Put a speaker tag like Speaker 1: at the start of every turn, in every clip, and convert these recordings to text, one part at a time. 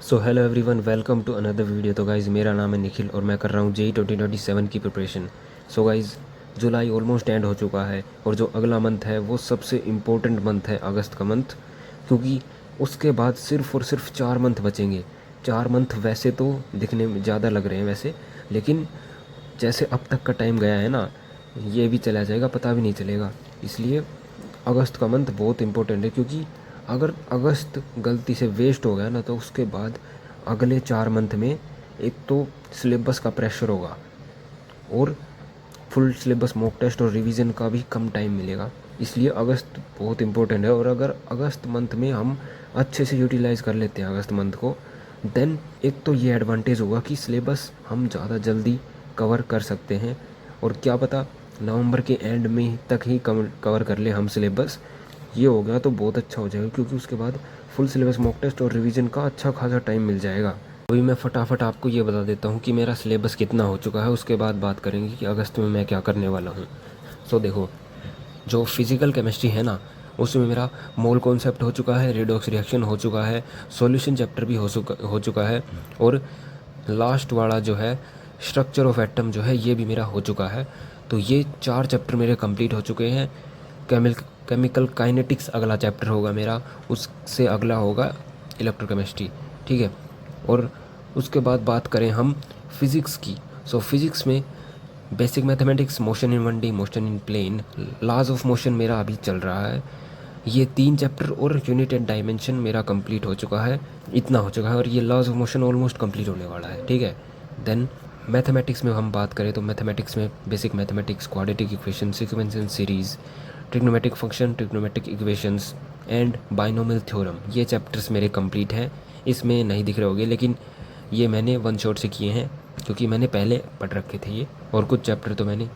Speaker 1: So hello everyone, welcome to another video. तो guys, मेरा नाम है निखिल और मैं कर रहा हूँ जेई 2027 की preparation. So guys, July almost and हो चुका है और जो अगला मंथ है वो सबसे इम्पोर्टेंट मंथ है, अगस्त का मंथ। क्योंकि उसके बाद सिर्फ और सिर्फ 4 मंथ बचेंगे। 4 मंथ वैसे तो दिखने में ज़्यादा लग रहे हैं वैसे, लेकिन जैसे अब तक का टाइम गया है ना, ये भी चला जाएगा, पता भी नहीं चलेगा। इसलिए अगस्त का मंथ बहुत इम्पोर्टेंट है, क्योंकि अगर अगस्त गलती से वेस्ट हो गया ना तो उसके बाद अगले 4 मंथ में एक तो सिलेबस का प्रेशर होगा और फुल सिलेबस मॉक टेस्ट और रिवीजन का भी कम टाइम मिलेगा। इसलिए अगस्त बहुत इम्पोर्टेंट है। और अगर अगस्त मंथ में हम अच्छे से यूटिलाइज़ कर लेते हैं अगस्त मंथ को, देन एक तो ये एडवांटेज होगा कि सिलेबस हम ज़्यादा जल्दी कवर कर सकते हैं। और क्या पता नवंबर के एंड में तक ही कवर कर ले हम सिलेबस। ये हो गया तो बहुत अच्छा हो जाएगा, क्योंकि उसके बाद फुल सिलेबस मॉक टेस्ट और रिवीजन का अच्छा खासा टाइम मिल जाएगा। अभी मैं फटाफट आपको ये बता देता हूँ कि मेरा सिलेबस कितना हो चुका है, उसके बाद बात करेंगे कि अगस्त में मैं क्या करने वाला हूँ। सो देखो, जो फिज़िकल केमिस्ट्री है ना, उसमें मेरा मोल कॉन्सेप्ट हो चुका है, रेडॉक्स रिएक्शन हो चुका है, सॉल्यूशन चैप्टर भी हो चुका है, और लास्ट वाला जो है स्ट्रक्चर ऑफ एटम जो है ये भी मेरा हो चुका है। तो ये 4 चैप्टर मेरे कंप्लीट हो चुके हैं। केमिकल काइनेटिक्स अगला चैप्टर होगा मेरा, उससे अगला होगा इलेक्ट्रोकेमिस्ट्री। ठीक है। और उसके बाद बात करें हम फिज़िक्स की। सो फिज़िक्स में basic mathematics, motion in 1D, motion in plane, laws of motion मेरा अभी चल रहा है। ये 3 चैप्टर और यूनिटेड डायमेंशन मेरा कंप्लीट हो चुका है, इतना हो चुका है। और ये laws of motion almost complete होने वाला है। ठीक है। देन मैथमेटिक्स में हम बात करें तो मैथमेटिक्स में basic mathematics, quadratic equation, sequence and series, trigonometric function, trigonometric equations and binomial theorem, ये चैप्टर्स मेरे कंप्लीट हैं। इसमें नहीं दिख रहे होंगे, लेकिन ये मैंने वन शॉट से किए हैं, क्योंकि मैंने पहले पढ़ रखे थे ये, और कुछ चैप्टर तो मैंने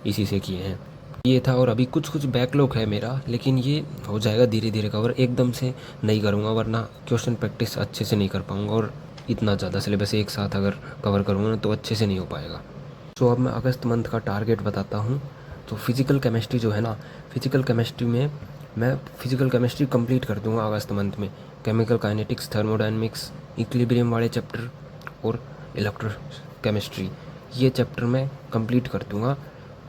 Speaker 1: इसी से किए हैं। ये था। और अभी कुछ कुछ बैकलॉग है मेरा, लेकिन ये हो जाएगा धीरे धीरे कवर, एकदम से नहीं करूँगा, वरना क्वेश्चन प्रैक्टिस अच्छे से नहीं कर पाऊँगा। और इतना ज़्यादा सिलेबस एक साथ अगर कवर करूँगा ना तो अच्छे से नहीं हो पाएगा। तो अब मैं अगस्त मंथ का टारगेट बताता हूँ। तो फिज़िकल केमिस्ट्री जो है ना, फिज़िकल केमिस्ट्री में मैं फिज़िकल केमिस्ट्री कंप्लीट कर दूँगा अगस्त मंथ में। केमिकल काइनेटिक्स, थर्मोडायनेमिक्स, इक्विलिब्रियम वाले चैप्टर और इलेक्ट्रो केमिस्ट्री, ये चैप्टर मैं कंप्लीट कर दूँगा।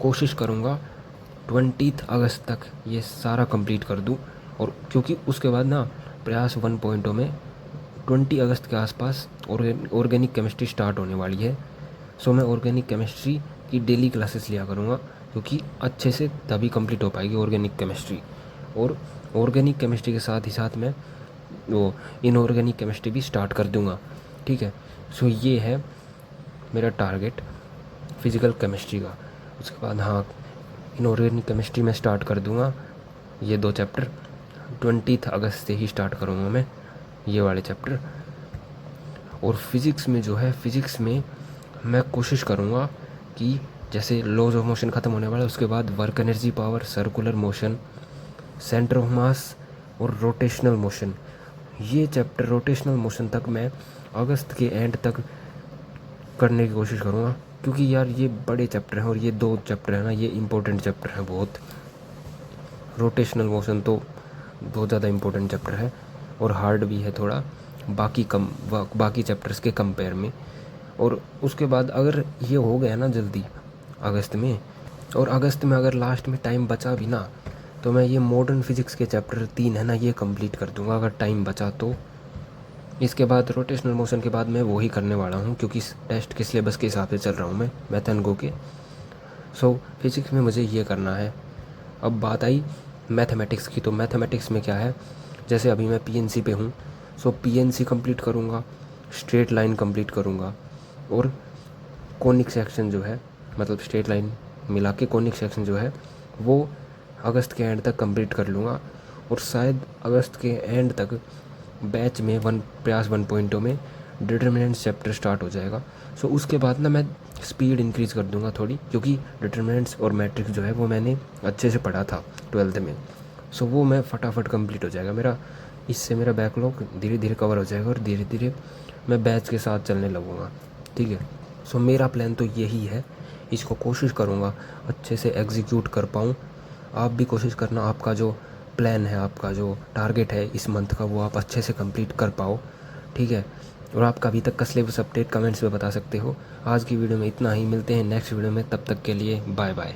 Speaker 1: कोशिश करूँगा 20 अगस्त तक ये सारा कंप्लीट कर दूँ। और क्योंकि उसके बाद ना प्रयास 1.0 में 20 अगस्त के आसपास ऑर्गेनिक केमिस्ट्री स्टार्ट होने वाली है। सो मैं ऑर्गेनिक केमिस्ट्री की डेली क्लासेस लिया करूँगा, क्योंकि अच्छे से तभी कंप्लीट हो पाएगी ऑर्गेनिक केमिस्ट्री। और ऑर्गेनिक केमिस्ट्री के साथ ही साथ मैं वो इनऑर्गेनिक केमिस्ट्री भी स्टार्ट कर दूँगा। ठीक है। सो ये है मेरा टारगेट फिज़िकल केमिस्ट्री का। उसके बाद हाँ, इनऑर्गेनिक केमिस्ट्री में स्टार्ट कर दूँगा ये 2 चैप्टर। 20 अगस्त से ही स्टार्ट करूँगा मैं ये वाले चैप्टर। और फिज़िक्स में जो है, फिज़िक्स में मैं कोशिश करूँगा कि जैसे लॉज ऑफ मोशन ख़त्म होने वाला है, उसके बाद work energy power, circular motion, centre of mass और रोटेशनल मोशन, ये चैप्टर रोटेशनल मोशन तक मैं अगस्त के एंड तक करने की कोशिश करूँगा। क्योंकि यार ये बड़े चैप्टर हैं और ये 2 चैप्टर हैं ना, ये इम्पोर्टेंट चैप्टर हैं बहुत। रोटेशनल मोशन तो बहुत ज़्यादा इम्पोर्टेंट चैप्टर है और हार्ड भी है थोड़ा बाकी चैप्टर्स के कंपेयर में। और उसके बाद अगर ये हो गया ना जल्दी अगस्त में, और अगस्त में अगर लास्ट में टाइम बचा भी ना, तो मैं ये मॉडर्न फिज़िक्स के चैप्टर 3 है ना, ये कंप्लीट कर दूंगा अगर टाइम बचा तो। इसके बाद रोटेशनल मोशन के बाद मैं वही करने वाला हूँ, क्योंकि टेस्ट के सिलेबस के हिसाब से चल रहा हूँ मैं मैथ एंड गो के। सो फिज़िक्स में मुझे ये करना है। अब बात आई मैथमेटिक्स की। तो मैथमेटिक्स में क्या है, जैसे अभी मैं पीएनसी पे हूँ, सो पीएनसी कंप्लीट करूँगा, स्ट्रेट लाइन कंप्लीट करूँगा, और कोनिक सेक्शन जो है, मतलब स्ट्रेट लाइन मिला के कोनिक सेक्शन जो है वो अगस्त के एंड तक कंप्लीट कर लूँगा। और शायद अगस्त के एंड तक बैच में प्रयास 1.0 में डिटर्मिनेंट्स चैप्टर स्टार्ट हो जाएगा। सो उसके बाद ना मैं स्पीड इंक्रीज़ कर दूंगा थोड़ी, क्योंकि डिटर्मिनेंट्स और मैट्रिक्स जो है वो मैंने अच्छे से पढ़ा था 12th में। सो वो मैं फटाफट कंप्लीट हो जाएगा मेरा। इससे मेरा बैकलॉग धीरे धीरे कवर हो जाएगा और धीरे धीरे मैं बैच के साथ चलने लगूँगा। ठीक है। सो मेरा प्लान तो यही है, इसको कोशिश करूँगा अच्छे से एग्जीक्यूट कर पाऊँ। आप भी कोशिश करना, आपका जो प्लान है, आपका जो टारगेट है इस मंथ का, वो आप अच्छे से कंप्लीट कर पाओ। ठीक है। और आपका अभी तक का सिलेबस अपडेट कमेंट्स में बता सकते हो। आज की वीडियो में इतना ही, मिलते हैं नेक्स्ट वीडियो में, तब तक के लिए बाय बाय।